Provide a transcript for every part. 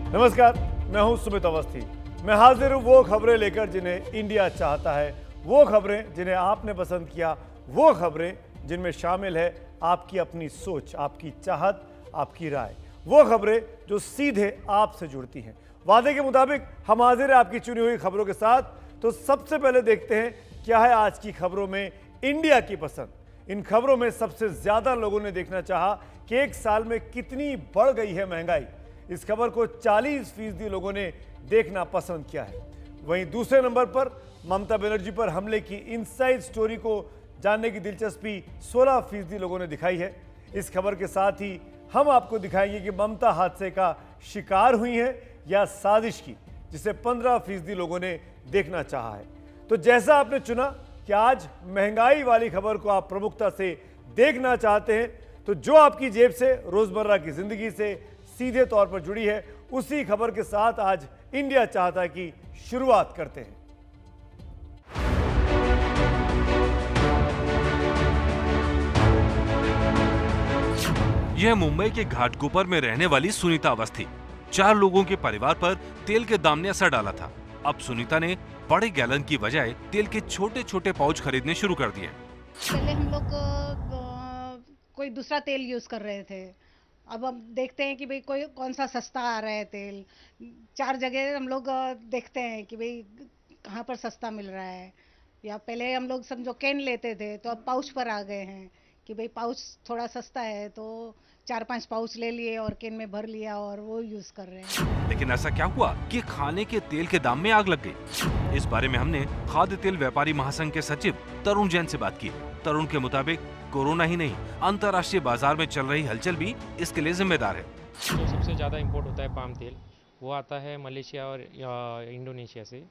नमस्कार, मैं हूं सुमित अवस्थी। मैं हाजिर हूं वो खबरें लेकर जिन्हें इंडिया चाहता है, वो खबरें जिन्हें आपने पसंद किया, वो खबरें जिनमें शामिल है आपकी अपनी सोच, आपकी चाहत, आपकी राय, वो खबरें जो सीधे आपसे जुड़ती हैं। वादे के मुताबिक हम हाजिर हैं आपकी चुनी हुई खबरों के साथ। तो सबसे पहले देखते हैं क्या है आज की खबरों में इंडिया की पसंद। इन खबरों में सबसे ज्यादा लोगों ने देखना चाहा कि एक साल में कितनी बढ़ गई है महंगाई। इस खबर को 40% लोगों ने देखना पसंद किया है। वहीं दूसरे नंबर पर ममता बनर्जी पर हमले की इनसाइड स्टोरी को जानने की दिलचस्पी 16% लोगों ने दिखाई है। इस खबर के साथ ही हम आपको दिखाएंगे कि ममता हादसे का शिकार हुई है या साजिश की, जिसे 15% लोगों ने देखना चाहा है। तो जैसा आपने चुना कि आज महंगाई वाली खबर को आप प्रमुखता से देखना चाहते हैं, तो जो आपकी जेब से, रोजमर्रा की जिंदगी से सीधे तौर पर जुड़ी है, उसी खबर के साथ आज इंडिया चाहता है कि शुरुआत करते हैं। यह मुंबई के घाटकोपर में रहने वाली सुनीता अवस्थी। 4 लोगों के परिवार पर तेल के दाम ने असर डाला था। अब सुनीता ने बड़े गैलन की बजाय तेल के छोटे छोटे पाउच खरीदने शुरू कर दिए। पहले हम लोग कोई दूसरा तेल यूज कर रहे थे। अब हम देखते हैं कि भाई कोई कौन सा सस्ता आ रहा है तेल। 4 जगह हम लोग देखते हैं कि भाई कहाँ पर सस्ता मिल रहा है। या पहले हम लोग समझो कैन लेते थे, तो अब पाउच पर आ गए हैं कि भाई पाउच थोड़ा सस्ता है, तो 4-5 पाउच ले लिए और कैन में भर लिया और वो यूज कर रहे हैं। लेकिन ऐसा क्या हुआ कि खाने के तेल के दाम में आग लग गई? इस बारे में हमने खाद्य तेल व्यापारी महासंघ के सचिव तरुण जैन से बात की। तरुण के मुताबिक कोरोना ही नहीं, अंतर्राष्ट्रीय बाजार में चल रही हलचल भी इसके लिए जिम्मेदार है। जो सबसे ज़्यादा इंपोर्ट होता है पाम तेल, वो आता है मलेशिया और इंडोनेशिया से।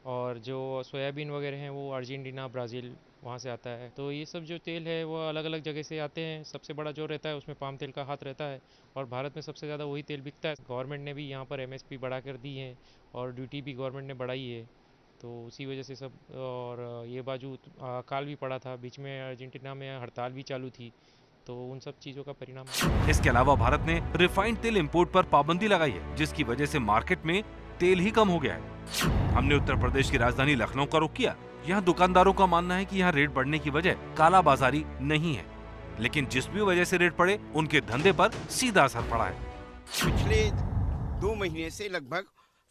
और जो सोयाबीन वगैरह हैं वो अर्जेंटीना, ब्राज़ील, वहाँ से आता है। तो ये सब जो तेल है वो अलग अलग जगह से आते हैं। सबसे बड़ा जो रहता है उसमें पाम तेल का हाथ रहता है, और भारत में सबसे ज़्यादा वही तेल बिकता है। गवर्नमेंट ने भी यहाँ पर MSP बढ़ा कर दी है, और ड्यूटी भी गवर्नमेंट ने बढ़ाई है। तो उसी वजह से सब, और ये बाजू अकाल भी पड़ा था बीच में, अर्जेंटीना में हड़ताल भी चालू थी, तो उन सब चीज़ों का परिणाम है। इसके अलावा भारत ने रिफाइंड तेल इंपोर्ट पर पाबंदी लगाई है, जिसकी वजह से मार्केट में तेल ही कम हो गया है। हमने उत्तर प्रदेश की राजधानी लखनऊ का रुख किया। यहाँ दुकानदारों का मानना है कि यहाँ रेट बढ़ने की वजह कालाबाजारी नहीं है, लेकिन जिस भी वजह से रेट बढ़े, उनके धंधे पर सीधा असर पड़ा है। पिछले 2 महीने से लगभग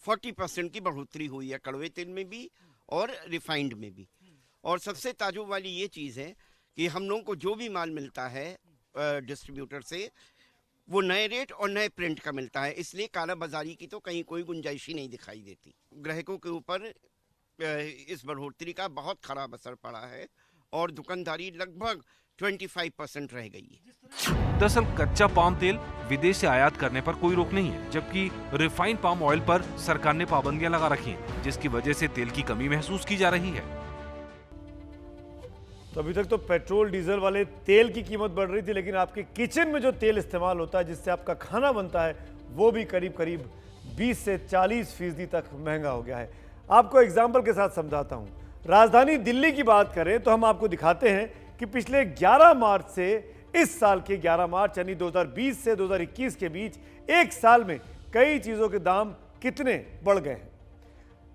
40% की बढ़ोतरी हुई है, कड़वे तेल में भी और रिफाइंड में भी। और सबसे ताजुब वाली ये चीज़ है कि हम लोगों को जो भी माल मिलता है डिस्ट्रीब्यूटर से, वो नए रेट और नए प्रिंट का मिलता है, इसलिए काला बाजारी की तो कहीं कोई गुंजाइश ही नहीं दिखाई देती। ग्राहकों के ऊपर इस बढ़ोतरी का बहुत खराब असर पड़ा है, और दुकानदारी लगभग 25% रह गई है। दरअसल कच्चा पाम तेल विदेश से आयात करने पर कोई रोक नहीं है, जबकि रिफाइंड पाम ऑयल पर सरकार ने पाबंदियां लगा रखी हैं, जिसकी वजह से तेल की कमी महसूस की जा रही है। तो अभी तक तो पेट्रोल डीजल वाले तेल की कीमत बढ़ रही थी, लेकिन आपके किचन में जो तेल इस्तेमाल होता है, जिससे आपका खाना बनता है, वो भी करीब करीब 20 से 40% तक महंगा हो गया है। आपको एग्जाम्पल के साथ समझाता हूं। राजधानी दिल्ली की बात करें तो हम आपको दिखाते हैं कि पिछले 11 मार्च से इस साल के 11 मार्च यानी 2020 से 2021 के बीच एक साल में कई चीजों के दाम कितने बढ़ गए हैं।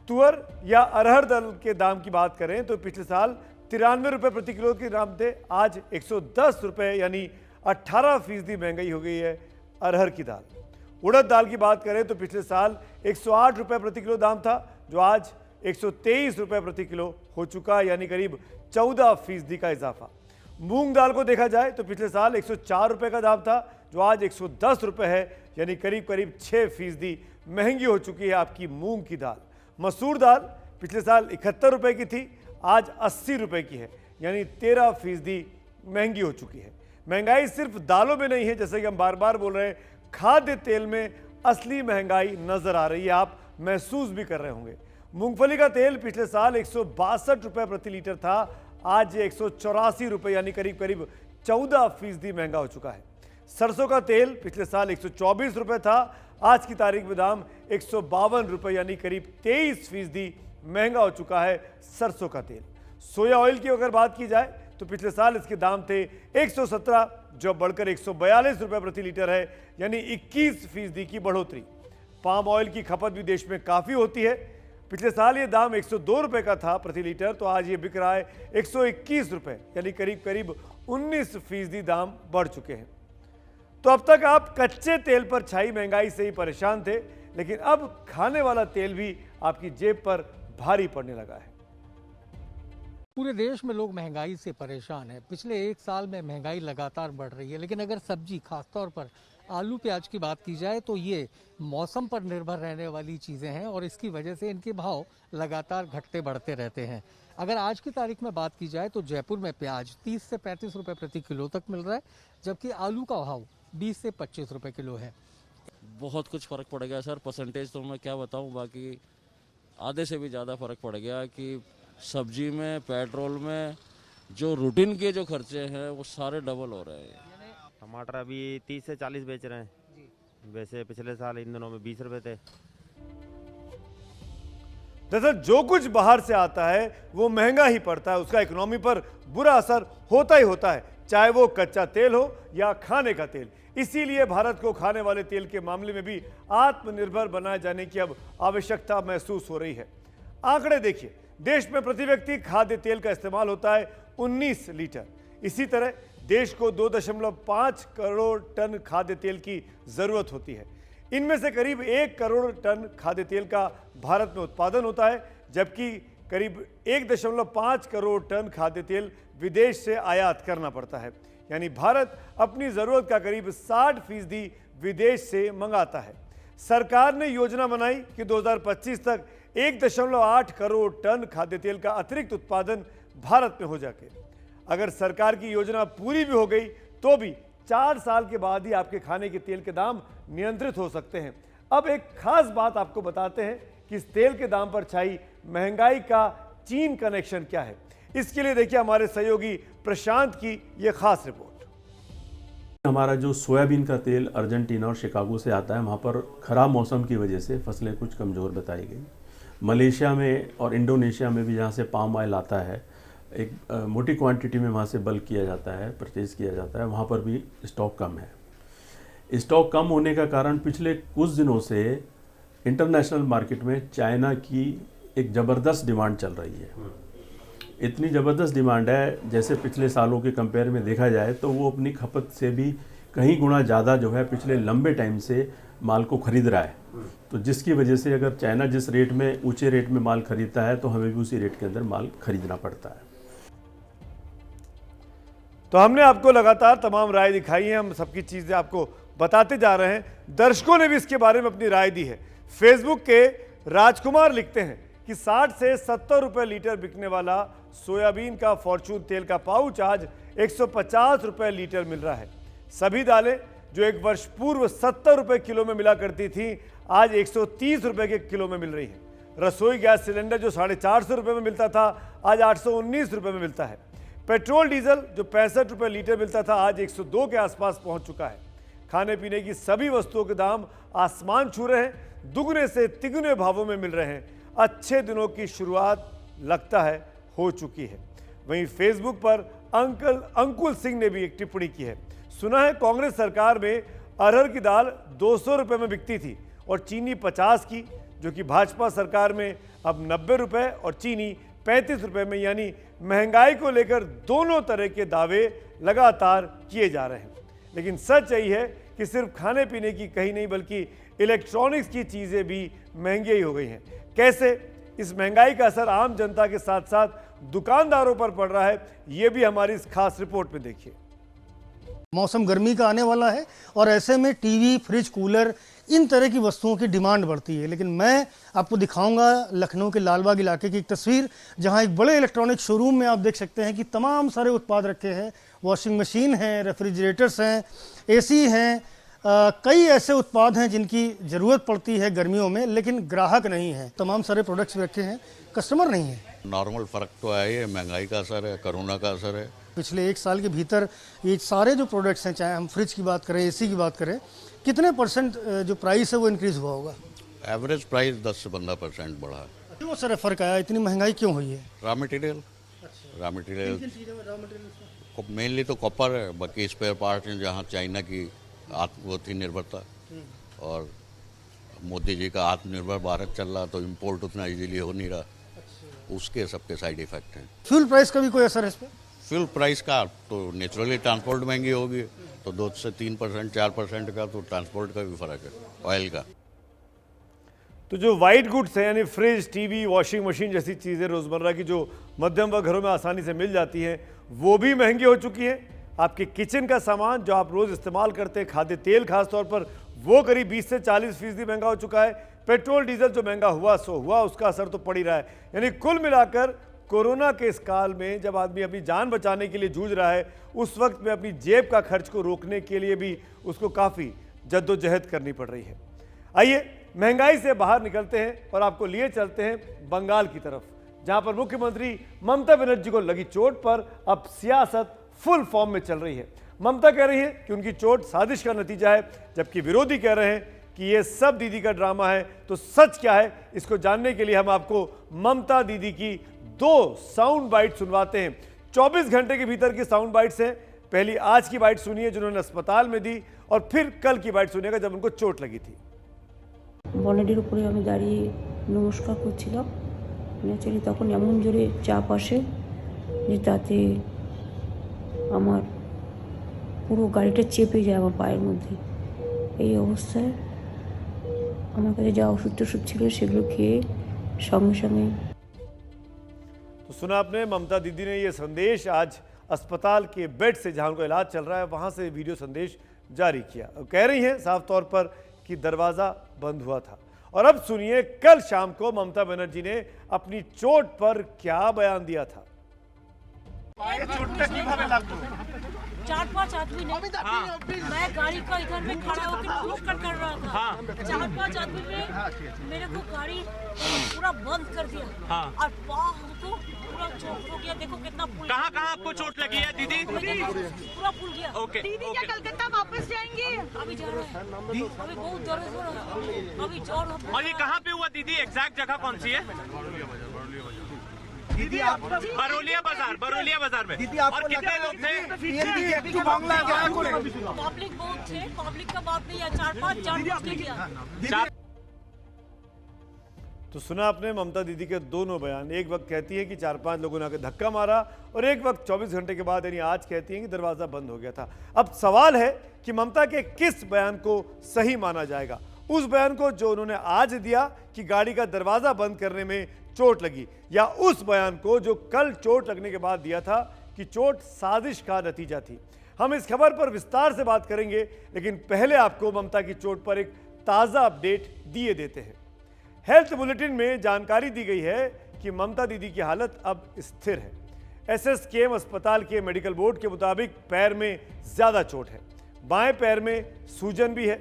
तुअर या अरहर दाल के दाम की बात करें तो पिछले साल 93 रुपए प्रति किलो के दाम थे, आज 110 रुपए यानी 18% महंगाई हो गई है अरहर की दाल। उड़द दाल की बात करें तो पिछले साल 108 रुपए प्रति किलो दाम था, जो आज 123 रुपए प्रति किलो हो चुका है, यानी करीब 14% का इजाफा। मूंग दाल को देखा जाए तो पिछले साल 104 रुपए का दाम था, जो आज 110 रुपए है, यानी करीब करीब 6% महंगी हो चुकी है आपकी मूंग की दाल। मसूर दाल पिछले साल 71 रुपए की थी, आज 80 रुपए की है, यानी 13% महंगी हो चुकी है। महंगाई सिर्फ दालों में नहीं है, जैसे कि हम बार बार बोल रहे हैं, खाद्य तेल में असली महंगाई नजर आ रही है, आप महसूस भी कर रहे होंगे। मूंगफली का तेल पिछले साल 162 रुपए प्रति लीटर था, आज 184 रुपए यानी करीब करीब 14% महंगा हो चुका है। सरसों का तेल पिछले साल 124 रुपए था, आज की तारीख में दाम 152 रुपए यानी करीब 23% महंगा हो चुका है सरसों का तेल। सोया ऑयल की अगर बात की जाए तो पिछले साल इसके दाम थे 117, जो बढ़कर 142 रुपए प्रति लीटर है, यानी 21% की बढ़ोतरी। पाम ऑयल की खपत भी देश में काफ़ी होती है। पिछले साल ये दाम 102 रुपये का था प्रति लीटर, तो आज ये बिक रहा है 121 रुपये, यानी करीब करीब 19% दाम बढ़ चुके हैं। तो अब तक आप कच्चे तेल पर छाई महंगाई से ही परेशान थे, लेकिन अब खाने वाला तेल भी आपकी जेब पर भारी पड़ने लगा है। पूरे देश में लोग महंगाई से परेशान हैं। पिछले एक साल में महंगाई लगातार बढ़ रही है, लेकिन अगर सब्जी, खासतौर पर आलू प्याज की बात की जाए तो ये मौसम पर निर्भर रहने वाली चीज़ें हैं और इसकी वजह से इनके भाव लगातार घटते बढ़ते रहते हैं। अगर आज की तारीख में बात की जाए तो जयपुर में प्याज 30 से 35 रुपए प्रति किलो तक मिल रहा है, जबकि आलू का भाव 20 से 25 रुपए किलो है। बहुत कुछ फ़र्क पड़ गया सर, परसेंटेज तो मैं क्या बताऊं, बाकी आधे से भी ज़्यादा फ़र्क पड़ गया कि सब्जी में, पेट्रोल में जो रूटीन के जो खर्चे हैं वो सारे डबल हो रहे हैं। टमाटर अभी 30 से 40 बेच रहे हैं, वैसे पिछले साल इन दिनों में 20 रुपए थे। दरअसल जो कुछ बाहर से आता है वो महंगा ही पड़ता है, उसका इकोनॉमी पर बुरा असर होता ही होता है, चाहे वो कच्चा तेल हो या खाने का तेल। इसीलिए भारत को खाने वाले तेल के मामले में भी आत्मनिर्भर बनाए जाने की अब आवश्यकता महसूस हो रही है। आंकड़े देखिए, देश में प्रति व्यक्ति खाद्य तेल का इस्तेमाल होता है 19 लीटर। इसी तरह देश को 2.5 करोड़ टन खाद्य तेल की जरूरत होती है। इनमें से करीब 1 करोड़ टन खाद्य तेल का भारत में उत्पादन होता है, जबकि करीब 1.5 करोड़ टन खाद्य तेल विदेश से आयात करना पड़ता है। यानी भारत अपनी जरूरत का करीब 60% विदेश से मंगाता है। सरकार ने योजना बनाई कि 2025 तक 1.8 करोड़ टन खाद्य तेल का अतिरिक्त उत्पादन भारत में हो जाए। अगर सरकार की योजना पूरी भी हो गई तो भी 4 साल के बाद ही आपके खाने के तेल के दाम नियंत्रित हो सकते हैं। अब एक खास बात आपको बताते हैं कि इस तेल के दाम पर छाई महंगाई का चीन कनेक्शन क्या है। इसके लिए देखिए हमारे सहयोगी प्रशांत की यह खास रिपोर्ट। हमारा जो सोयाबीन का तेल अर्जेंटीना और शिकागो से आता है, वहाँ पर खराब मौसम की वजह से फसलें कुछ कमज़ोर बताई गई। मलेशिया में और इंडोनेशिया में भी जहाँ से पाम ऑयल आता है, एक मोटी क्वांटिटी में वहाँ से बल्क किया जाता है, परचेज़ किया जाता है, वहाँ पर भी स्टॉक कम है। स्टॉक कम होने का कारण पिछले कुछ दिनों से इंटरनेशनल मार्केट में चाइना की एक ज़बरदस्त डिमांड चल रही है। इतनी ज़बरदस्त डिमांड है, जैसे पिछले सालों के कंपेयर में देखा जाए तो वो अपनी खपत से भी कहीं गुना ज़्यादा जो है पिछले लंबे टाइम से माल को खरीद रहा है। तो जिसकी वजह से अगर चाइना जिस रेट में, ऊंचे रेट में माल खरीदता है, तो हमें भी उसी रेट के अंदर माल खरीदना पड़ता है। तो हमने आपको लगातार तमाम राय दिखाई है, हम सबकी चीज़ें आपको बताते जा रहे हैं। दर्शकों ने भी इसके बारे में अपनी राय दी है। फेसबुक के राजकुमार लिखते हैं कि 60 से 70 रुपए लीटर बिकने वाला सोयाबीन का फॉर्चून तेल का पाउच आज 150 रुपए लीटर मिल रहा है। सभी दालें जो एक वर्ष पूर्व 70 रुपए किलो में मिला करती थी, आज 130 रुपए के किलो में मिल रही है। रसोई गैस सिलेंडर जो 450 रुपए में मिलता था, आज 819 रुपए में मिलता है। पेट्रोल डीजल जो 65 रुपए लीटर मिलता था, आज 102 के आसपास पहुंच चुका है। खाने पीने की सभी वस्तुओं के दाम आसमान छू रहे हैं, दुगने से तिगुने भावों में मिल रहे हैं। अच्छे दिनों की शुरुआत लगता है हो चुकी है। वहीं फेसबुक पर अंकुल सिंह ने भी एक टिप्पणी की है। सुना है कांग्रेस सरकार में अरहर की दाल 200 रुपए में बिकती थी और चीनी 50 की, जो कि भाजपा सरकार में अब 90 रुपए और चीनी 35 रुपए में, यानी महंगाई को लेकर दोनों तरह के दावे लगातार किए जा रहे हैं। लेकिन सच यही है कि सिर्फ खाने पीने की कहीं नहीं, बल्कि इलेक्ट्रॉनिक्स की चीज़ें भी महंगी ही हो गई हैं। कैसे इस महंगाई का असर आम जनता के साथ साथ दुकानदारों पर पड़ रहा है, ये भी हमारी इस खास रिपोर्ट में देखिए। मौसम गर्मी का आने वाला है और ऐसे में टीवी, फ्रिज, कूलर, इन तरह की वस्तुओं की डिमांड बढ़ती है। लेकिन मैं आपको दिखाऊंगा लखनऊ के लालबाग इलाके की एक तस्वीर, जहां एक बड़े इलेक्ट्रॉनिक शोरूम में आप देख सकते हैं कि तमाम सारे उत्पाद रखे हैं। वॉशिंग मशीन हैं, रेफ्रिजरेटर्स हैं, एसी हैं, कई ऐसे उत्पाद हैं जिनकी ज़रूरत पड़ती है गर्मियों में, लेकिन ग्राहक नहीं है। तमाम सारे प्रोडक्ट्स रखे हैं, कस्टमर नहीं है। नॉर्मल फ़र्क तो है, ये महंगाई का असर है, कोरोना का असर है। पिछले एक साल के भीतर ये सारे जो प्रोडक्ट्स हैं, चाहे हम फ्रिज की बात करें, एसी की बात करें, कितने परसेंट जो प्राइस है वो इंक्रीज़ हुआ होगा? एवरेज प्राइस 10 से 15% बढ़ा है। क्यों सर फ़र्क आया, इतनी महंगाई क्यों हुई है? रॉ मटेरियल मेनली तो कॉपर है, बाकी स्पेयर पार्ट हैं जहाँ चाइना की वो थी निर्भरता, और मोदी जी का आत्मनिर्भर भारत चल रहा, तो इम्पोर्ट उतना इजीली हो नहीं रहा, उसके सबके साइड इफेक्ट हैं। फ्यूल प्राइस का भी कोई असर है इस पर? फ्यूल प्राइस का तो नेचुरली ट्रांसपोर्ट महंगी होगी, तो 2 से 3% 4% का तो ट्रांसपोर्ट का भी फर्क है, ऑयल का। तो जो वाइट गुड्स है यानी फ्रिज, टीवी, वॉशिंग मशीन जैसी चीज़ें रोज़मर्रा की जो मध्यम वर्ग घरों में आसानी से मिल जाती हैं, वो भी महंगी हो चुकी हैं। आपके किचन का सामान जो आप रोज़ इस्तेमाल करते हैं, खाद्य तेल खास तौर पर, वो करीब 20 से 40% महंगा हो चुका है। पेट्रोल डीजल जो महंगा हुआ सो हुआ, उसका असर तो पड़ ही रहा है। यानी कुल मिलाकर कोरोना के इस काल में जब आदमी अपनी जान बचाने के लिए जूझ रहा है, उस वक्त में अपनी जेब का खर्च को रोकने के लिए भी उसको काफ़ी जद्दोजहद करनी पड़ रही है। आइए महंगाई से बाहर निकलते हैं और आपको लिए चलते हैं बंगाल की तरफ, जहां पर मुख्यमंत्री ममता बनर्जी को लगी चोट पर अब सियासत फुल फॉर्म में चल रही है। ममता कह रही है कि उनकी चोट साजिश का नतीजा है, जबकि विरोधी कह रहे हैं कि ये सब दीदी का ड्रामा है। तो सच क्या है, इसको जानने के लिए हम आपको ममता दीदी की 2 साउंड बाइट सुनवाते हैं। 24 घंटे के भीतर की साउंड बाइट्स हैं। पहली आज की बाइट सुनिए जिन्होंने अस्पताल में दी, और फिर कल की बाइट सुनिएगा जब उनको चोट लगी थी। বনেটের উপরে আমি দাঁড়িয়ে নমস্কার করছিলাম, ন্যাচারালি তখন এমন জোরে চাপ আসে যে তাতে আমার পুরো গাড়িটা চেপে যায় আমার পায়ের মধ্যে। এই অবস্থায় আমার কাছে যা ওষুধ টষুধ ছিল সেগুলো খেয়ে সঙ্গে সঙ্গে। तो सुना आपने, ममता दीदी ने ये संदेश आज अस्पताल के बेड से जहां उनका इलाज चल रहा है वहां से वीडियो संदेश जारी किया। कह रही हैं साफ तौर पर कि दरवाजा बंद हुआ था। और अब सुनिए कल शाम को ममता बनर्जी ने अपनी चोट पर क्या बयान दिया था। 4-5 आदमी ने, मैं गाड़ी का इधर में खड़ा होकर कर रहा था, 4-5 आदमी ने मेरे को गाड़ी पूरा बंद कर दिया, और पाँव हमको पूरा चोट हो गया। देखो कितना पुल, कहाँ आपको चोट लगी है दीदी? पूरा पुल गया। ओके, दीदी क्या कलकत्ता वापस जाएंगे? अभी जा रहे हैं, अभी बहुत दर्द हो रहा है, अभी जोर। और ये कहाँ पे हुआ दीदी? एग्जैक्ट जगह कौन सी है दीदी? आप बरोलिया बाजार में। दीदी और कितने लोग थे? पब्लिक बहुत थे, पब्लिक का बात नहीं है, 4-5 जान। तो सुना आपने ममता दीदी के दोनों बयान। एक वक्त कहती है कि 4-5 लोगों ने आके धक्का मारा, और एक वक्त 24 घंटे के बाद यानी आज कहती हैं कि दरवाजा बंद हो गया था। अब सवाल है कि ममता के किस बयान को सही माना जाएगा। उस बयान को जो उन्होंने आज दिया कि गाड़ी का दरवाजा बंद करने में चोट लगी, या उस बयान को जो कल चोट लगने के बाद दिया था कि चोट साजिश का नतीजा थी। हम इस खबर पर विस्तार से बात करेंगे, लेकिन पहले आपको ममता की चोट पर एक ताज़ा अपडेट दिए देते हैं। हेल्थ बुलेटिन में जानकारी दी गई है कि ममता दीदी की हालत अब स्थिर है। एसएसकेएम अस्पताल के मेडिकल बोर्ड के मुताबिक पैर में ज़्यादा चोट है, बाएं पैर में सूजन भी है।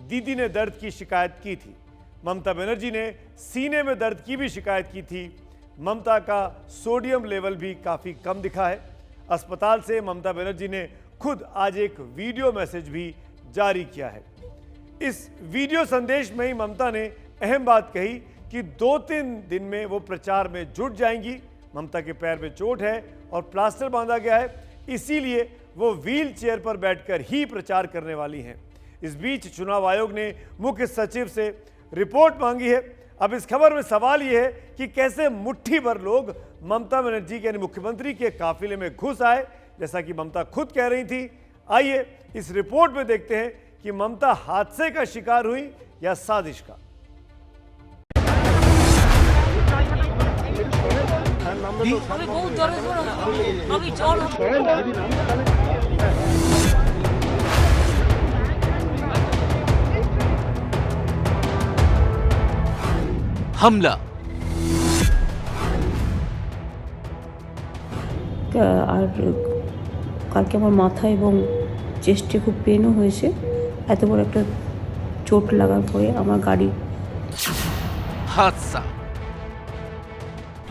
दीदी ने दर्द की शिकायत की थी। ममता बनर्जी ने सीने में दर्द की भी शिकायत की थी। ममता का सोडियम लेवल भी काफ़ी कम दिखा है। अस्पताल से ममता बनर्जी ने खुद आज एक वीडियो मैसेज भी जारी किया है। इस वीडियो संदेश में ही ममता ने अहम बात कही कि 2-3 दिन में वो प्रचार में जुट जाएंगी। ममता के पैर में चोट है और प्लास्टर बांधा गया है, इसीलिए वो व्हील चेयर पर बैठकर ही प्रचार करने वाली हैं। इस बीच चुनाव आयोग ने मुख्य सचिव से रिपोर्ट मांगी है। अब इस खबर में सवाल यह है कि कैसे मुट्ठी भर लोग ममता बनर्जी के यानी मुख्यमंत्री के काफिले में घुस आए, जैसा कि ममता खुद कह रही थी। आइए इस रिपोर्ट में देखते हैं कि ममता हादसे का शिकार हुई या साजिश का। अभी बहुत दर्द हो रहा है, अभी जोर। हमला আর কালকে আমার মাথা এবং চেস্টে খুব পেনও হয়েছে। এত বড় একটা চোট লাগার পরে আমার গাড়ি हादसा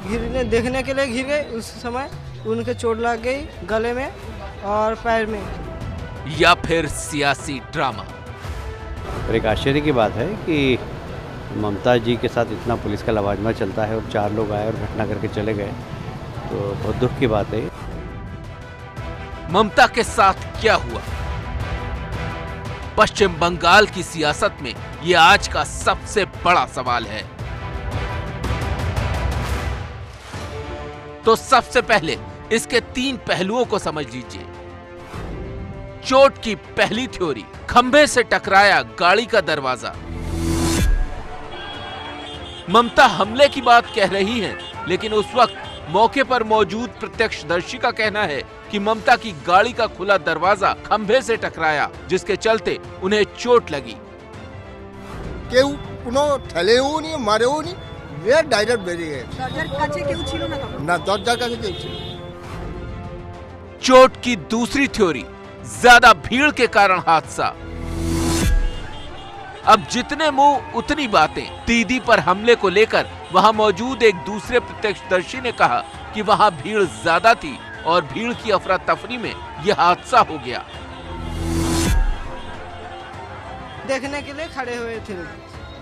घिरने देखने के लिए घिर गए, उस समय उनके चोट लग गई गले में और पैर में। या फिर सियासी ड्रामा। और एक आश्चर्य की बात है कि ममता जी के साथ इतना पुलिस का लवाजमा चलता है और 4 लोग आए और घटना करके चले गए, तो बहुत दुख की बात है। ममता के साथ क्या हुआ? पश्चिम बंगाल की सियासत में ये आज का सबसे बड़ा सवाल है। तो सबसे पहले इसके 3 पहलुओं को समझ लीजिए। चोट की पहली थ्योरी, खंभे से टकराया गाड़ी का दरवाजा। ममता हमले की बात कह रही हैं, लेकिन उस वक्त मौके पर मौजूद प्रत्यक्षदर्शी का कहना है कि ममता की गाड़ी का खुला दरवाजा खंभे से टकराया, जिसके चलते उन्हें चोट लगी। কেউ কোনো ঠেলেও নি মারেও নি ডাইরেক্ট বেরিয়ে গেছে দরজার কাছে কেউ ছিল না তখন না দরজার কাছে কেউ ছিল चोट की दूसरी थ्योरी, ज्यादा भीड़ के कारण हादसा। अब जितने मुंह उतनी बातें। दीदी पर हमले को लेकर वहां मौजूद एक दूसरे प्रत्यक्षदर्शी ने कहा कि वहां भीड़ ज्यादा थी और भीड़ की अफरा तफरी में यह हादसा हो गया। देखने के लिए खड़े हुए थे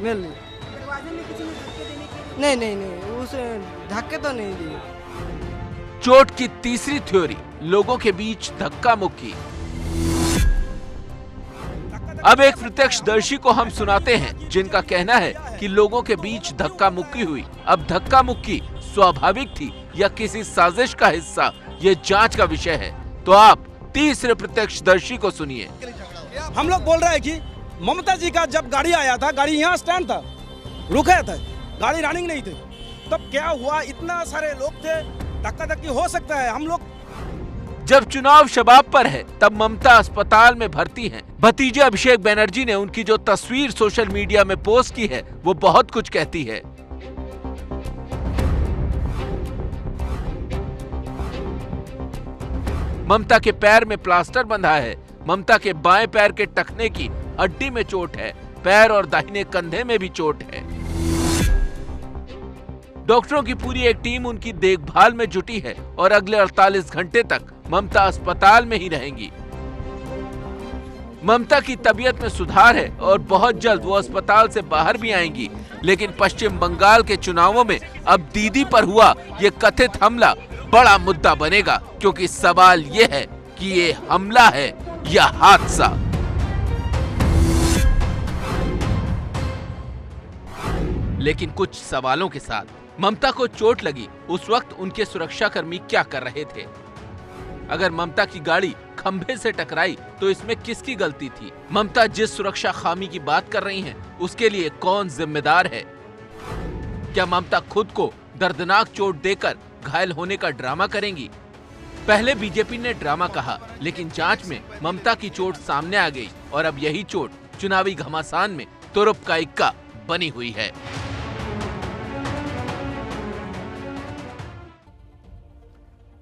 मेरे लिए। दरवाजे में किसी ने धक्के देने के नहीं उस धक्के तो नहीं दिए। चोट की तीसरी थ्योरी, लोगों के बीच धक्का मुक्की। अब एक प्रत्यक्षदर्शी को हम सुनाते हैं जिनका कहना है कि लोगों के बीच धक्का मुक्की हुई। अब धक्का मुक्की स्वाभाविक थी या किसी साजिश का हिस्सा, ये जांच का विषय है। तो आप तीसरे प्रत्यक्षदर्शी को सुनिए। हम लोग बोल रहे हैं कि ममता जी का जब गाड़ी आया था, गाड़ी यहाँ स्टैंड था, रुका था, गाड़ी रनिंग नहीं थी, तब क्या हुआ? इतना सारे लोग थे, धक्का धक्की हो सकता है। हम लोग जब चुनाव शबाब पर है तब ममता अस्पताल में भर्ती हैं। भतीजे अभिषेक बनर्जी ने उनकी जो तस्वीर सोशल मीडिया में पोस्ट की है वो बहुत कुछ कहती है। ममता के पैर में प्लास्टर बंधा है। ममता के बाएं पैर के टखने की हड्डी में चोट है। पैर और दाहिने कंधे में भी चोट है। डॉक्टरों की पूरी एक टीम उनकी देखभाल में जुटी है और अगले 48 घंटे तक ममता अस्पताल में ही रहेंगी। ममता की तबीयत में सुधार है और बहुत जल्द वो अस्पताल से बाहर भी आएंगी। लेकिन पश्चिम बंगाल के चुनावों में अब दीदी पर हुआ ये कथित हमला बड़ा मुद्दा बनेगा, क्योंकि सवाल ये है कि ये हमला है या हादसा। लेकिन कुछ सवालों के साथ, ममता को चोट लगी उस वक्त उनके सुरक्षाकर्मी क्या कर रहे थे? अगर ममता की गाड़ी खंभे से टकराई तो इसमें किसकी गलती थी? ममता जिस सुरक्षा खामी की बात कर रही हैं, उसके लिए कौन जिम्मेदार है? क्या ममता खुद को दर्दनाक चोट देकर घायल होने का ड्रामा करेंगी? पहले बीजेपी ने ड्रामा कहा, लेकिन जांच में ममता की चोट सामने आ गई और अब यही चोट चुनावी घमासान में तुरुप का इक्का बनी हुई है।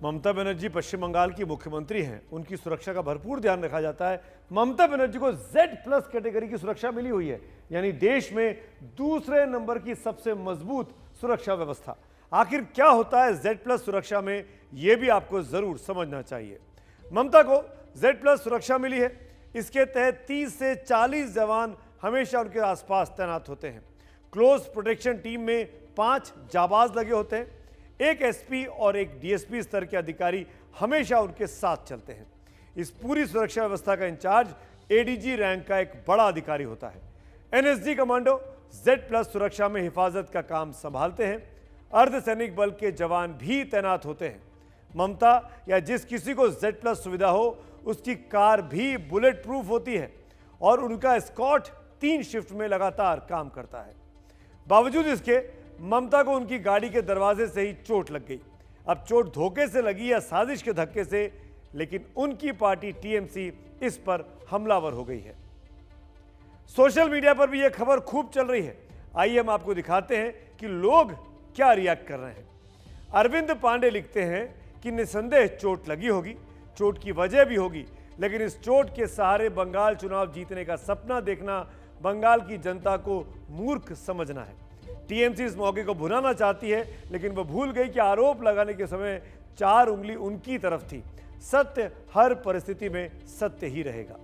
ममता बनर्जी पश्चिम बंगाल की मुख्यमंत्री हैं, उनकी सुरक्षा का भरपूर ध्यान रखा जाता है। ममता बनर्जी को Z+ कैटेगरी की सुरक्षा मिली हुई है, यानी देश में दूसरे नंबर की सबसे मजबूत सुरक्षा व्यवस्था। आखिर क्या होता है Z+ सुरक्षा में, यह भी आपको जरूर समझना चाहिए। ममता को Z+ सुरक्षा मिली है। इसके तहत 30 से 40 जवान हमेशा उनके आसपास तैनात होते हैं। क्लोज प्रोटेक्शन टीम में 5 जाबाज लगे होते हैं। एक एसपी और एक डीएसपी स्तर के अधिकारी हमेशा उनके साथ चलते हैं। इस पूरी सुरक्षा व्यवस्था का इंचार्ज एडीजी रैंक का एक बड़ा अधिकारी होता है। एनएसजी कमांडो Z+ सुरक्षा में हिफाजत का काम संभालते हैं। अर्धसैनिक बल के जवान भी तैनात होते हैं। ममता या जिस किसी को Z+ सुविधा हो, उसकी कार भी बुलेट प्रूफ होती है और उनका एस्कॉर्ट 3 शिफ्ट में लगातार काम करता है। बावजूद इसके ममता को उनकी गाड़ी के दरवाजे से ही चोट लग गई। अब चोट धोखे से लगी या साजिश के धक्के से, लेकिन उनकी पार्टी टीएमसी इस पर हमलावर हो गई है। सोशल मीडिया पर भी यह खबर खूब चल रही है। आइए हम आपको दिखाते हैं कि लोग क्या रिएक्ट कर रहे हैं। अरविंद पांडे लिखते हैं कि निसंदेह चोट लगी होगी, चोट की वजह भी होगी, लेकिन इस चोट के सहारे बंगाल चुनाव जीतने का सपना देखना बंगाल की जनता को मूर्ख समझना है। टीएमसी इस मौके को भुनाना चाहती है, लेकिन वह भूल गई कि आरोप लगाने के समय 4 उंगली उनकी तरफ थी। सत्य हर परिस्थिति में सत्य ही रहेगा।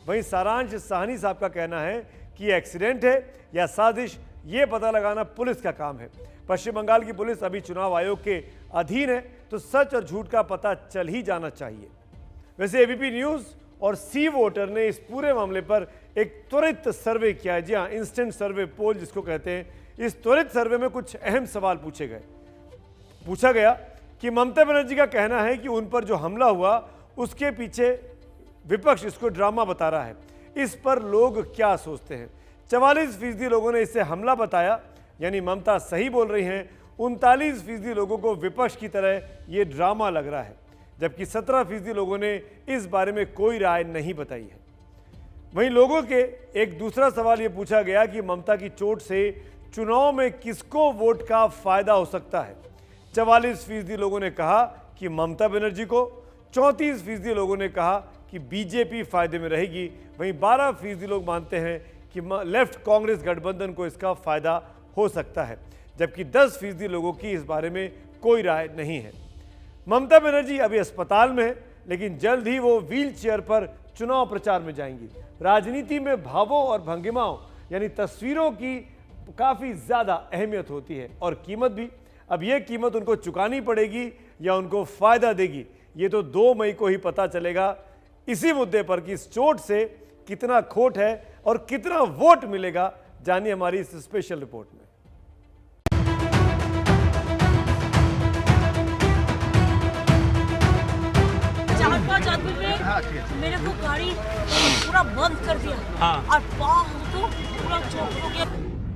वहीं सारांश साहनी साहब का कहना है कि एक्सीडेंट है या साजिश, ये पता लगाना पुलिस का काम है। पश्चिम बंगाल की पुलिस अभी चुनाव आयोग के अधीन है, तो सच और झूठ का पता चल ही जाना चाहिए। वैसे एबीपी न्यूज़ और सी वोटर ने इस पूरे मामले पर एक त्वरित सर्वे किया है। जी हाँ, इंस्टेंट सर्वे पोल जिसको कहते हैं। इस त्वरित सर्वे में कुछ अहम सवाल पूछे गए। पूछा गया कि ममता बनर्जी का कहना है कि उन पर जो हमला हुआ उसके पीछे विपक्ष इसको ड्रामा बता रहा है। इस पर लोग क्या सोचते हैं? 44% लोगों ने इसे हमला बताया, यानी ममता सही बोल रही हैं। 39% लोगों को विपक्ष की तरह ये ड्रामा लग रहा है, जबकि 17% लोगों ने इस बारे में कोई राय नहीं बताई है। वहीं लोगों के एक दूसरा सवाल ये पूछा गया कि ममता की चोट से चुनाव में किसको वोट का फायदा हो सकता है। 44% लोगों ने कहा कि ममता बनर्जी को, 34% लोगों ने कहा कि बीजेपी फायदे में रहेगी। वहीं 12% लोग मानते हैं कि लेफ्ट कांग्रेस गठबंधन को इसका फायदा हो सकता है, जबकि 10% लोगों की इस बारे में कोई राय नहीं है। ममता बनर्जी अभी अस्पताल में है, लेकिन जल्द ही वो व्हील चेयर पर चुनाव प्रचार में जाएंगी। राजनीति में भावों और भंगिमाओं यानी तस्वीरों की काफ़ी ज़्यादा अहमियत होती है और कीमत भी। अब ये कीमत उनको चुकानी पड़ेगी या उनको फ़ायदा देगी, ये तो 2 मई को ही पता चलेगा। इसी मुद्दे पर कि इस चोट से कितना खोट है और कितना वोट मिलेगा, जानिए हमारी इस स्पेशल रिपोर्ट में। मेरे को गाड़ी पूरा बंद कर दिया और पाँव तो पूरा चोट हो गया।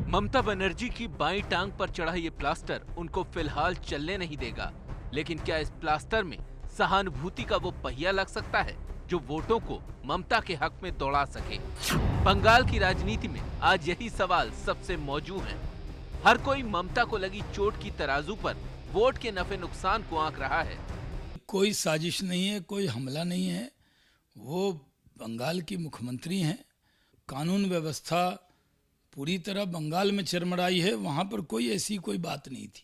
ममता बनर्जी की बाईं टांग पर चढ़ा ये प्लास्टर उनको फिलहाल चलने नहीं देगा, लेकिन क्या इस प्लास्टर में सहानुभूति का वो पहिया लग सकता है जो वोटों को ममता के हक में दौड़ा सके? बंगाल की राजनीति में आज यही सवाल सबसे मौजूद है। हर कोई ममता को लगी चोट की तराजू पर वोट के नफे नुकसान को आंक रहा है। कोई साजिश नहीं है, कोई हमला नहीं है। वो बंगाल की मुख्यमंत्री हैं। कानून व्यवस्था पूरी तरह बंगाल में चरमराई है, वहाँ पर कोई ऐसी कोई बात नहीं थी।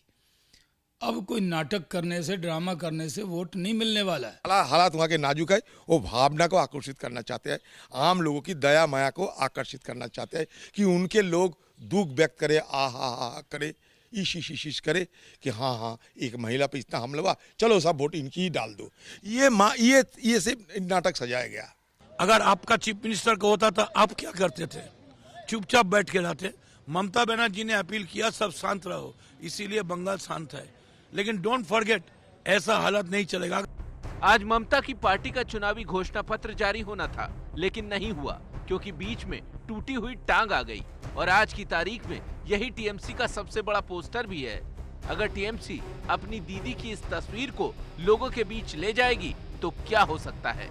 अब कोई नाटक करने से, ड्रामा करने से वोट नहीं मिलने वाला है। हालात वहाँ के नाजुक है, वो भावना को आकर्षित करना चाहते हैं, आम लोगों की दया माया को आकर्षित करना चाहते हैं कि उनके लोग दुख व्यक्त करे, आ करे, ईश करे कि हाँ एक महिला पे इतना हमला हुआ, चलो सब वोट इनकी ही डाल दो। ये सिर्फ नाटक सजाया गया। अगर आपका चीफ मिनिस्टर को होता तो आप क्या करते थे? चुपचाप बैठ के रहते। ममता बनर्जी ने अपील किया सब शांत रहो, इसीलिए बंगाल शांत है। लेकिन डोंट फॉरगेट, ऐसा हालत नहीं चलेगा। आज ममता की पार्टी का चुनावी घोषणा पत्र जारी होना था, लेकिन नहीं हुआ क्योंकि बीच में टूटी हुई टांग आ गई। और आज की तारीख में यही टीएमसी का सबसे बड़ा पोस्टर भी है। अगर टीएमसी अपनी दीदी की इस तस्वीर को लोगों के बीच ले जाएगी तो क्या हो सकता है?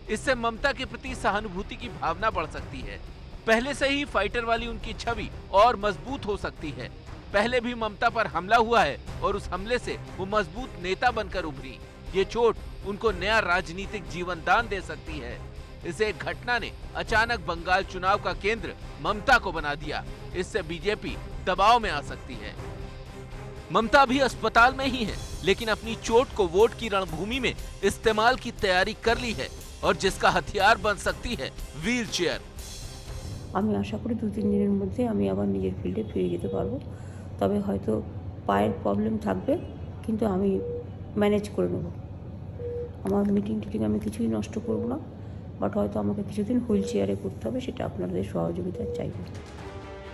इससे ममता के प्रति सहानुभूति की भावना बढ़ सकती है। पहले से ही फाइटर वाली उनकी छवि और मजबूत हो सकती है। पहले भी ममता पर हमला हुआ है और उस हमले से वो मजबूत नेता बनकर उभरी। ये चोट उनको नया राजनीतिक जीवन दान दे सकती है। इस एक घटना ने अचानक बंगाल चुनाव का केंद्र ममता को बना दिया। इससे बीजेपी दबाव में आ सकती है। ममता भी अस्पताल में ही है, लेकिन अपनी चोट को वोट की रणभूमि में इस्तेमाल की तैयारी कर ली है और जिसका हथियार बन सकती है व्हील चेयर। আমি আশা করি 2-3 দিনের মধ্যে আমি আবার নিজের ফিল্ডে ফিরে যেতে পারবো। তবে হয়তো পায়ের প্রবলেম থাকবে, কিন্তু আমি ম্যানেজ করে নেব। আমার মিটিং আমি কিছুই নষ্ট করব না, বাট হয়তো আমাকে কিছুদিন হুইল চেয়ারে করতে হবে, সেটা আপনাদের সহযোগিতা চাইবো।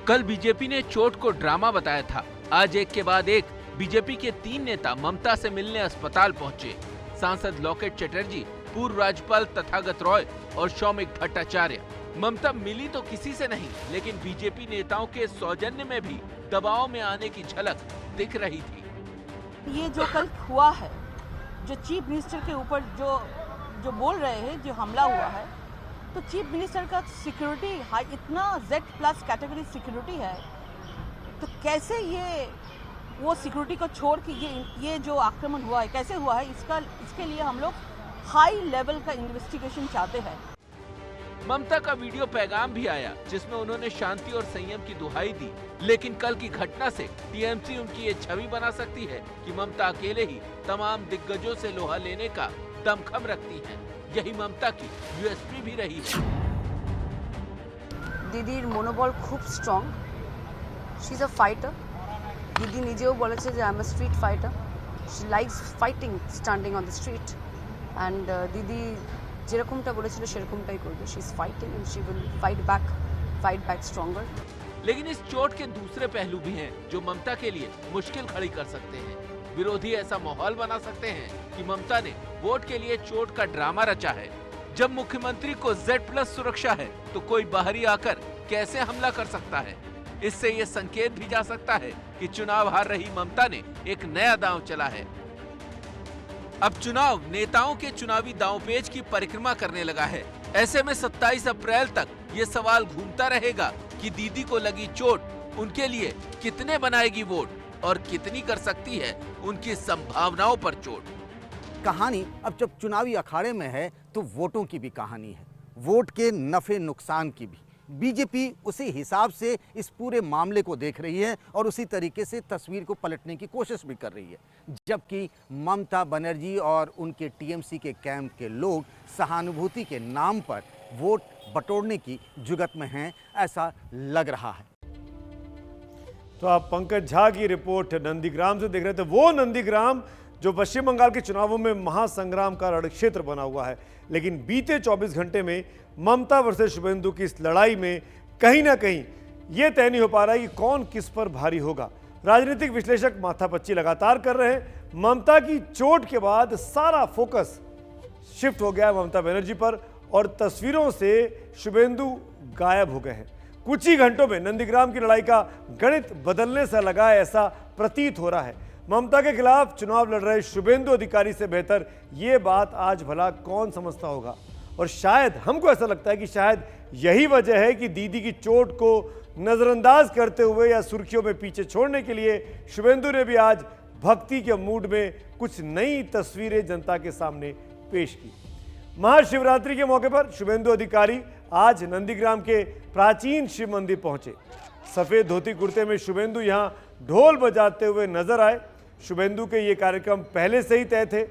कल बीजेपी ने चोट को ड्रामा बताया था। आज एक के बाद एक बीजेपी के 3 नेता ममता से मिलने अस्पताल पहुंचे। सांसद लॉकेट चटर्जी, पूर्व राज्यपाल तथागत रॉय और सौमिक भट्टाचार्य। ममता मिली तो किसी से नहीं, लेकिन बीजेपी नेताओं के सौजन्य में भी दबाव में आने की झलक दिख रही थी। ये जो कल हुआ है, जो चीफ मिनिस्टर के ऊपर जो बोल रहे हैं, जो हमला हुआ है, तो चीफ मिनिस्टर का सिक्योरिटी हाई, इतना Z+ कैटेगरी सिक्योरिटी है, तो कैसे ये वो सिक्योरिटी को छोड़ के ये जो आक्रमण हुआ है कैसे हुआ है, इसके लिए हम लोग हाई लेवल का इन्वेस्टिगेशन चाहते हैं। ममता का वीडियो पैगाम भी आया जिसमें उन्होंने शांति और संयम की दुहाई दी, लेकिन कल की घटना से टीएमसी उनकी ये छवि बना सकती है कि ममता अकेले ही तमाम दिग्गजों से लोहा लेने का दमखम रखती हैं। यही ममता की यूएसपी भी रही है। দিদির মনোবল খুব strong, she is a fighter. দিদি নিজেও বলেছে যে I am a street fighter, she likes fighting standing on the street. And দিদি যেরকমটা বলেছিল সেরকমটাই করবে। She is fighting and she will fight back stronger. लेकिन इस चोट के दूसरे पहलू भी हैं जो ममता के लिए मुश्किल खड़ी कर सकते हैं। विरोधी ऐसा माहौल बना सकते हैं कि ममता ने वोट के लिए चोट का ड्रामा रचा है। जब मुख्यमंत्री को Z+ सुरक्षा है तो कोई बाहरी आकर कैसे हमला कर सकता है। इससे ये संकेत भी जा सकता है कि चुनाव हार रही ममता ने एक नया दांव चला है। अब चुनाव नेताओं के चुनावी दांवपेच की परिक्रमा करने लगा है। ऐसे में 27 अप्रैल तक ये सवाल घूमता रहेगा कि दीदी को लगी चोट उनके लिए कितने बनाएगी वोट और कितनी कर सकती है उनकी संभावनाओं पर चोट। कहानी अब जब चुनावी अखाड़े में है तो वोटों की भी कहानी है, वोट के नफे नुकसान की भी। बीजेपी उसी हिसाब से इस पूरे मामले को देख रही है और उसी तरीके से तस्वीर को पलटने की कोशिश भी कर रही है, जबकि ममता बनर्जी और उनके टीएमसी के कैंप के लोग सहानुभूति के नाम पर वोट बटोरने की जुगत में हैं, ऐसा लग रहा है। तो आप पंकज झा की रिपोर्ट नंदीग्राम से देख रहे थे। वो नंदीग्राम जो पश्चिम बंगाल के चुनावों में महासंग्राम का रणक्षेत्र बना हुआ है, लेकिन बीते 24 घंटे में ममता वर्सेस शुभेंदु की इस लड़ाई में कहीं ना कहीं यह तय नहीं हो पा रहा है कि कौन किस पर भारी होगा। राजनीतिक विश्लेषक माथापच्ची लगातार कर रहे हैं। ममता की चोट के बाद सारा फोकस शिफ्ट हो गया है ममता बनर्जी पर और तस्वीरों से शुभेंदु गायब हो गए हैं। कुछ ही घंटों में नंदीग्राम की लड़ाई का गणित बदलने से लगा है, ऐसा प्रतीत हो रहा है। ममता के खिलाफ चुनाव लड़ रहे शुभेंदु अधिकारी से बेहतर ये बात आज भला कौन समझता होगा। और शायद हमको ऐसा लगता है कि शायद यही वजह है कि दीदी की चोट को नजरअंदाज करते हुए या सुर्खियों में पीछे छोड़ने के लिए शुभेंदु ने भी आज भक्ति के मूड में कुछ नई तस्वीरें जनता के सामने पेश की। महाशिवरात्रि के मौके पर शुभेंदु अधिकारी आज नंदीग्राम के प्राचीन शिव मंदिर पहुंचे। सफेद धोती कुर्ते में शुभेंदु यहां ढोल बजाते हुए नजर आए। शुभेंदु के ये कार्यक्रम पहले से ही तय थे।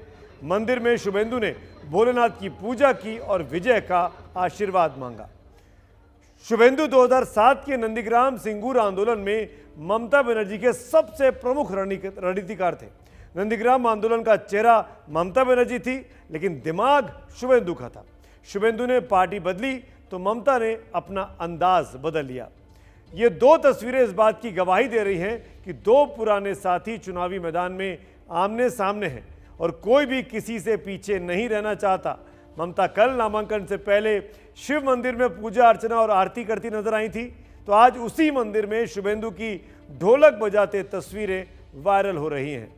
मंदिर में शुभेंदु ने भोलेनाथ की पूजा की और विजय का आशीर्वाद मांगा। शुभेंदु 2007 के नंदीग्राम सिंगूर आंदोलन में ममता बनर्जी के सबसे प्रमुख रणनीतिकार थे। नंदीग्राम आंदोलन का चेहरा ममता बनर्जी थी, लेकिन दिमाग शुभेंदु का था। शुभेंदु ने पार्टी बदली तो ममता ने अपना अंदाज बदल लिया। ये दो तस्वीरें इस बात की गवाही दे रही हैं कि दो पुराने साथी चुनावी मैदान में आमने सामने हैं और कोई भी किसी से पीछे नहीं रहना चाहता। ममता कल नामांकन से पहले शिव मंदिर में पूजा अर्चना और आरती करती नजर आई थी, तो आज उसी मंदिर में शुभेंदु की ढोलक बजाते तस्वीरें वायरल हो रही हैं।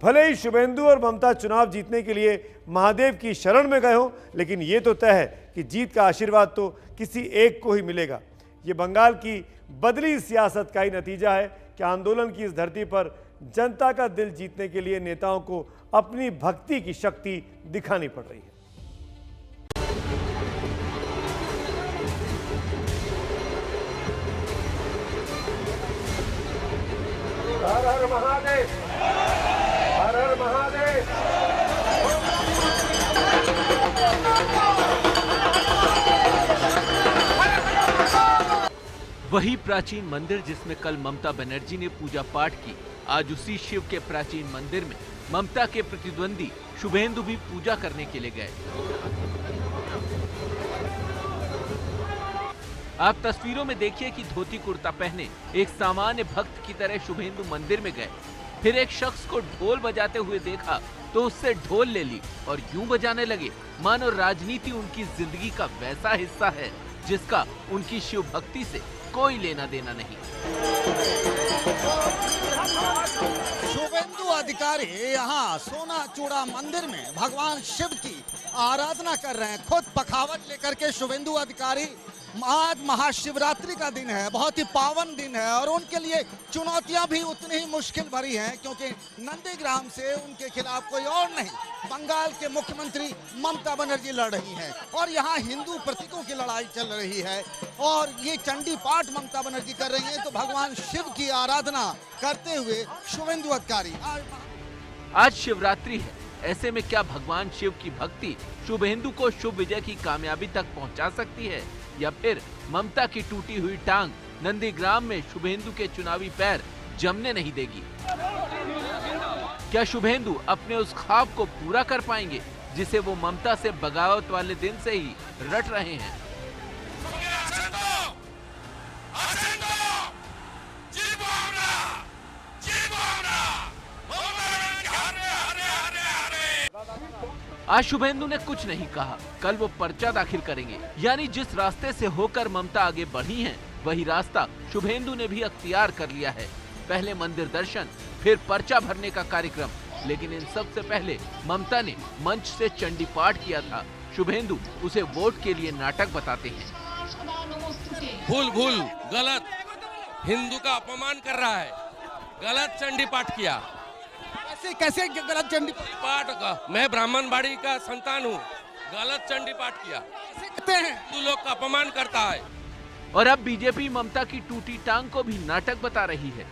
भले ही शुभेंदु और ममता चुनाव जीतने के लिए महादेव की शरण में गए हों, लेकिन ये तो तय है कि जीत का आशीर्वाद तो किसी एक को ही मिलेगा। ये बंगाल की बदली सियासत का ही नतीजा है कि आंदोलन की इस धरती पर जनता का दिल जीतने के लिए नेताओं को अपनी भक्ति की शक्ति दिखानी पड़ रही है। हर हर महादेव, हर हर महादेव। वही प्राचीन मंदिर जिसमें कल ममता बनर्जी ने पूजा पाठ की, आज उसी शिव के प्राचीन मंदिर में ममता के प्रतिद्वंदी शुभेंदु भी पूजा करने के लिए गए। आप तस्वीरों में देखिए कि धोती कुर्ता पहने एक सामान्य भक्त की तरह शुभेंदु मंदिर में गए। फिर एक शख्स को ढोल बजाते हुए देखा तो उससे ढोल ले ली और यूं बजाने लगे मानो राजनीति उनकी जिंदगी का वैसा हिस्सा है जिसका उनकी शिव भक्ति से कोई लेना देना नहीं। शुभेंदु अधिकारी यहाँ सोना चूड़ा मंदिर में भगवान शिव की आराधना कर रहे हैं। खुद पखावट लेकर के शुभेंदु अधिकारी, आज महाशिवरात्रि का दिन है, बहुत ही पावन दिन है और उनके लिए चुनौतियां भी उतनी ही मुश्किल भरी हैं, क्योंकि नंदीग्राम से उनके खिलाफ कोई और नहीं, बंगाल के मुख्यमंत्री ममता बनर्जी लड़ रही हैं और यहाँ हिंदू प्रतीकों की लड़ाई चल रही है और ये चंडी पाठ ममता बनर्जी कर रही हैं, तो भगवान शिव की आराधना करते हुए शुभेंदु अधिकारी। आज शिवरात्रि है, ऐसे में क्या भगवान शिव की भक्ति शुभेंदु को शुभ विजय की कामयाबी तक पहुंचा सकती है, या फिर ममता की टूटी हुई टांग नंदीग्राम में शुभेंदु के चुनावी पैर जमने नहीं देगी? क्या शुभेंदु अपने उस ख्वाब को पूरा कर पाएंगे जिसे वो ममता से बगावत वाले दिन से ही रट रहे हैं। आज शुभेंदु ने कुछ नहीं कहा, कल वो पर्चा दाखिल करेंगे। यानी जिस रास्ते से होकर ममता आगे बढ़ी हैं, वही रास्ता शुभेंदु ने भी अख्तियार कर लिया है। पहले मंदिर दर्शन, फिर पर्चा भरने का कार्यक्रम, लेकिन इन सब से पहले ममता ने मंच से चंडी पाठ किया था। शुभेंदु उसे वोट के लिए नाटक बताते हैं। भूल गलत, हिंदू का अपमान कर रहा है, गलत चंडी पाठ किया। कैसे गलत चंडी पाठ का? मैं ब्राह्मण बाड़ी का संतान हूँ, गलत चंडी पाठ किया। कहते हैं हिंदू लोग का अपमान करता है। और अब बीजेपी ममता की टूटी टांग को भी नाटक बता रही है।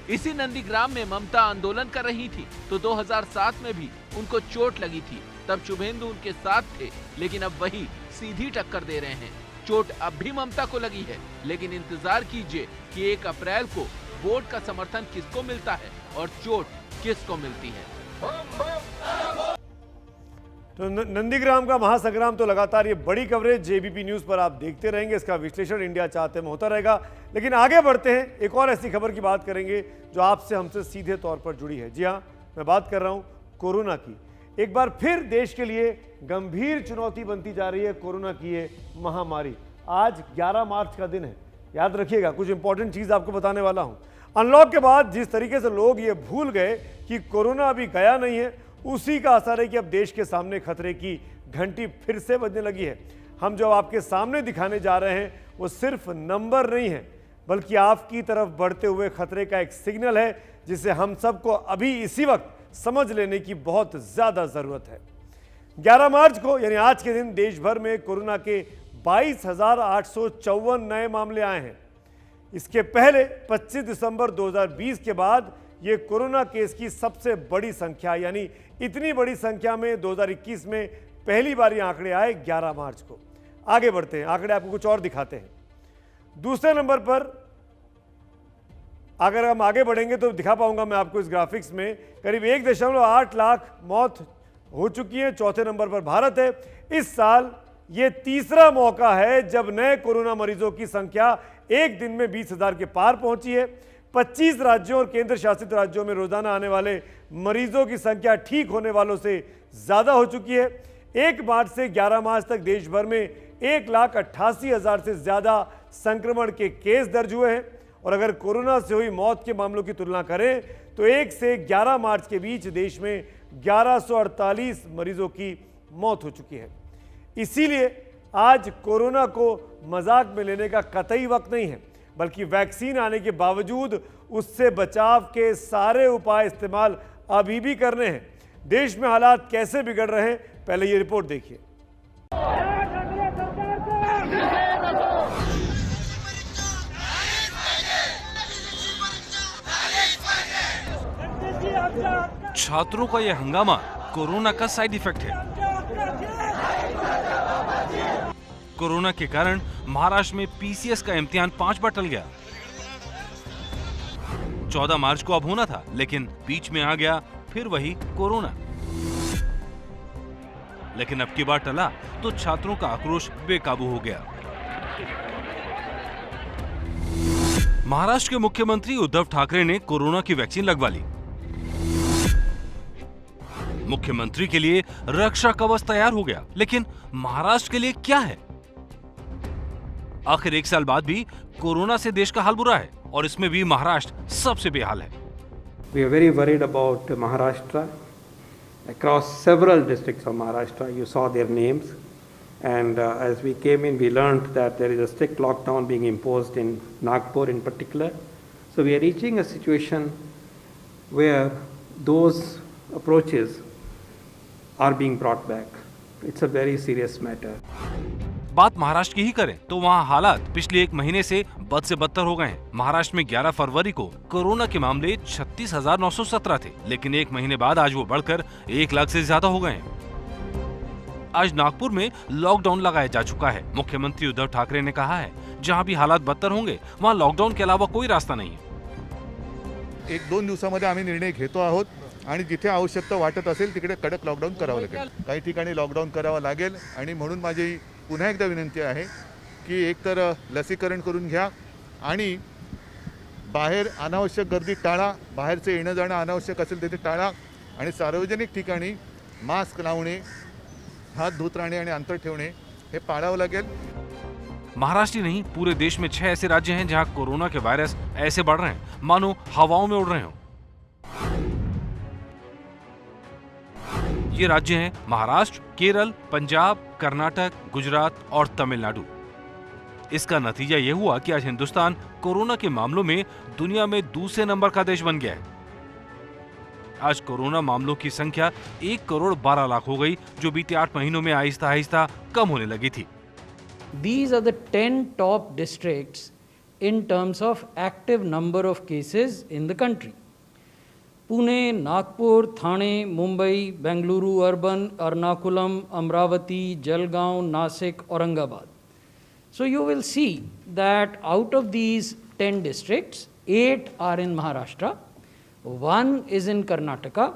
इसी नंदीग्राम में ममता आंदोलन कर रही थी तो 2007 में भी उनको चोट लगी थी। तब शुभेंदु उनके साथ थे, लेकिन अब वही सीधी टक्कर दे रहे हैं। चोट अब भी ममता को लगी है, लेकिन इंतजार कीजिए कि 1 अप्रैल को वोट का समर्थन किसको मिलता है और चोट किसको मिलती है। तो नंदीग्राम का महासंग्राम तो लगातार ये बड़ी कवरेज जेबीपी न्यूज पर आप देखते रहेंगे। इसका विश्लेषण इंडिया चाहते में होता रहेगा। लेकिन आगे बढ़ते हैं, एक और ऐसी खबर की बात करेंगे जो आपसे हमसे सीधे तौर पर जुड़ी है। जी हाँ, मैं बात कर रहा हूँ कोरोना की। एक बार फिर देश के लिए गंभीर चुनौती बनती जा रही है कोरोना की ये महामारी। आज 11 मार्च का दिन है, याद रखिएगा। कुछ इंपॉर्टेंट चीज आपको बताने वाला हूँ। अनलॉक के बाद जिस तरीके से लोग ये भूल गए कि कोरोना अभी गया नहीं है, उसी का असर है कि अब देश के सामने खतरे की घंटी फिर से बजने लगी है। हम जो आपके सामने दिखाने जा रहे हैं वो सिर्फ नंबर नहीं है, बल्कि आपकी तरफ बढ़ते हुए खतरे का एक सिग्नल है, जिसे हम सबको अभी इसी वक्त समझ लेने की बहुत ज्यादा जरूरत है। 11 मार्च को यानी आज के दिन देश भर में कोरोना के 22,854 नए मामले आए हैं। इसके पहले 25 दिसंबर 2020 के बाद ये कोरोना केस की सबसे बड़ी संख्या, यानी इतनी बड़ी संख्या में 2021 में पहली बार ये आंकड़े आए 11 मार्च को। आगे बढ़ते हैं, आंकड़े आपको कुछ और दिखाते हैं। दूसरे नंबर पर अगर हम आगे बढ़ेंगे तो दिखा पाऊंगा मैं आपको इस ग्राफिक्स में, करीब 1.8 लाख मौत हो चुकी है। चौथे नंबर पर भारत है। इस साल ये तीसरा मौका है जब नए कोरोना मरीजों की संख्या एक दिन में 20,000 के पार पहुंची है। 25 राज्यों और केंद्र शासित राज्यों में रोजाना आने वाले मरीजों की संख्या ठीक होने वालों से ज्यादा हो चुकी है। 1 मार्च से 11 मार्च तक देश भर में 1,88,000 से ज्यादा संक्रमण के केस दर्ज हुए हैं। और अगर कोरोना से हुई मौत के मामलों की तुलना करें तो 1 से 11 मार्च के बीच देश में 1148 मरीजों की मौत हो चुकी है। इसीलिए आज कोरोना को मजाक में लेने का कतई वक्त नहीं है, बल्कि वैक्सीन आने के बावजूद उससे बचाव के सारे उपाय इस्तेमाल अभी भी करने हैं। देश में हालात कैसे बिगड़ रहे हैं, पहले ये रिपोर्ट देखिए। छात्रों का यह हंगामा कोरोना का साइड इफेक्ट है। कोरोना के कारण महाराष्ट्र में पीसीएस का इम्तिहान 5 बार टल गया। 14 मार्च को अब होना था, लेकिन बीच में आ गया फिर वही कोरोना। लेकिन अब की बार टला तो छात्रों का आक्रोश बेकाबू हो गया। महाराष्ट्र के मुख्यमंत्री उद्धव ठाकरे ने कोरोना की वैक्सीन लगवा ली। मुख्यमंत्री के लिए रक्षा कवच तैयार हो गया, लेकिन महाराष्ट्र के लिए क्या है? आखिर 1 साल बाद भी कोरोना से देश का हाल बुरा है और इसमें भी महाराष्ट्र सबसे बेहाल है। We are very worried about Maharashtra. Across several districts of Maharashtra, you saw their names, and as we came in, we learned that there is a strict lockdown being imposed in Nagpur in particular. So we are reaching a situation where those approaches are being brought back. It's a very serious matter. बात महाराष्ट्र की ही करें तो वहाँ हालात पिछले 1 महीने से बद से बदतर हो गए हैं। महाराष्ट्र में 11 फरवरी को कोरोना के मामले 36,917 थे, लेकिन 1 महीने बाद आज वो बढ़कर 1 लाख से ज्यादा हो गए हैं। आज नागपुर में लॉकडाउन लगाया जा चुका है। मुख्यमंत्री उद्धव ठाकरे ने कहा है, जहाँ भी हालात बदतर होंगे वहाँ लॉकडाउन के अलावा कोई रास्ता नहीं है। 1-2 दिवसामध्ये आम्ही निर्णय घेतो आहोत आणि जिथे आवश्यकता वाटत असेल तिकडे कडक लॉकडाऊन करावं लागेल. काही ठिकाणी लॉकडाऊन करावं लागेल आणि म्हणून माझी पुन्हा एकदा विनंती आहे की एकतर लसीकरण करून घ्या आणि बाहेर अनावश्यक गर्दी टाळा, बाहेरचं येणं जाणं अनावश्यक असेल तिथे टाळा आणि सार्वजनिक ठिकाणी मास्क लावणे, हात धुत राहणे आणि अंतर ठेवणे हे पाळावं लागेल. महाराष्ट्र ही नहीं, पूरे देश में 6 ऐसे राज्य हैं जहां कोरोना के वायरस ऐसे बढ़ रहे हैं मानो हवाओं में उड़ रहे हों. ये राज्य हैं महाराष्ट्र, केरल, पंजाब, कर्नाटक, गुजरात और तमिलनाडु. इसका नतीजा ये हुआ कि आज हिंदुस्तान कोरोना के मामलों में दुनिया में दूसरे नंबर का देश बन गया है. आज कोरोना मामलों की संख्या 1 करोड़ 12 लाख हो गई, जो बीते 8 महीनों में आहिस्ता आहिस्ता कम होने लगी थी. These are the 10 top districts in terms of active number of cases in the country. Pune, Nagpur, Thane, Mumbai, Bengaluru urban, Ernakulam, Amravati, Jalgaon, Nasik, Aurangabad. So you will see that out of these 10 districts, 8 are in Maharashtra, 1 is in Karnataka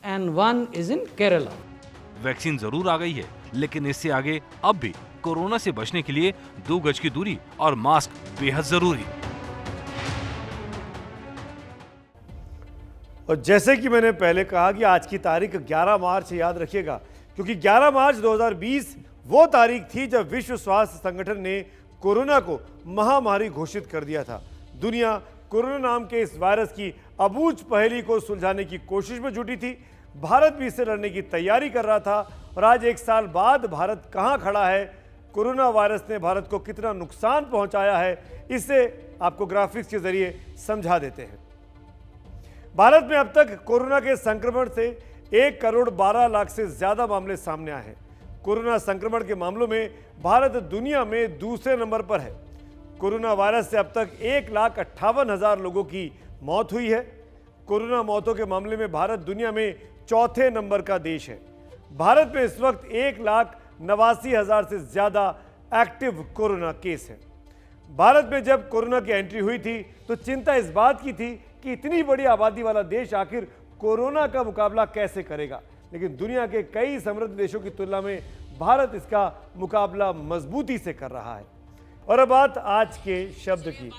and 1 is in Kerala. Vaccine जरूर आ गई है, लेकिन इससे आगे अब भी corona से बचने के लिए 2 गज की दूरी और मास्क बेहद जरूरी. और जैसे कि मैंने पहले कहा कि आज की तारीख 11 मार्च याद रखिएगा, क्योंकि 11 मार्च 2020 वो तारीख थी जब विश्व स्वास्थ्य संगठन ने कोरोना को महामारी घोषित कर दिया था. दुनिया कोरोना नाम के इस वायरस की अबूझ पहेली को सुलझाने की कोशिश में जुटी थी. भारत भी इससे लड़ने की तैयारी कर रहा था. और आज 1 साल बाद भारत कहां खड़ा है, कोरोना वायरस ने भारत को कितना नुकसान पहुंचाया है, इसे आपको ग्राफिक्स के जरिए समझा देते हैं. भारत में अब तक कोरोना के संक्रमण से 1 करोड़ 12 लाख से ज्यादा मामले सामने आए हैं. कोरोना संक्रमण के मामलों में भारत दुनिया में दूसरे नंबर पर है. कोरोना वायरस से अब तक 1,58,000 लोगों की मौत हुई है. कोरोना मौतों के मामले में भारत दुनिया में चौथे नंबर का देश है. भारत में इस वक्त 1,89,000 से ज्यादा एक्टिव कोरोना केस है. भारत में जब कोरोना की एंट्री हुई थी तो चिंता इस बात की थी कि इतनी बड़ी आबादी वाला देश आखिर कोरोना का मुकाबला कैसे करेगा. लेकिन दुनिया के कई समृद्ध देशों की तुलना में भारत इसका मुकाबला मजबूती से कर रहा है. और अब बात आज के शब्द की.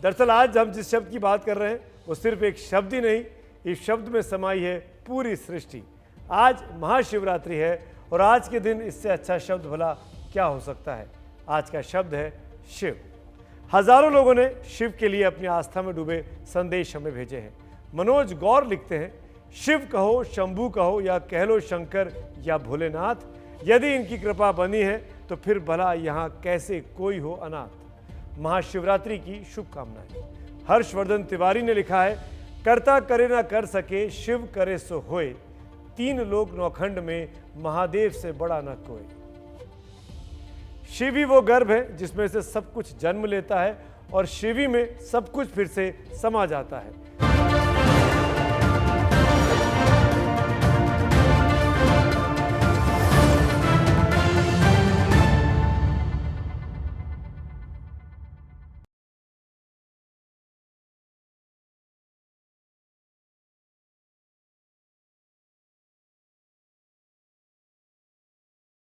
दरअसल आज हम जिस शब्द की बात कर रहे हैं वो सिर्फ एक शब्द ही नहीं, इस शब्द में समाई है पूरी सृष्टि. आज महाशिवरात्रि है और आज के दिन इससे अच्छा शब्द भला क्या हो सकता है. आज का शब्द है शिव. हजारों लोगों ने शिव के लिए अपनी आस्था में डूबे संदेश हमें भेजे हैं. मनोज गौर लिखते हैं, शिव कहो, शंभू कहो या कह लो शंकर या भोलेनाथ, यदि इनकी कृपा बनी है तो फिर भला यहाँ कैसे कोई हो अनाथ. महाशिवरात्रि की शुभकामनाएं. हर्षवर्धन तिवारी ने लिखा है, करता करे ना कर सके, शिव करे सो होए, 3 लोक नौखंड में महादेव से बड़ा न कोई. शिव ही वो गर्भ है जिसमें से सब कुछ जन्म लेता है और शिवी में सब कुछ फिर से समा जाता है.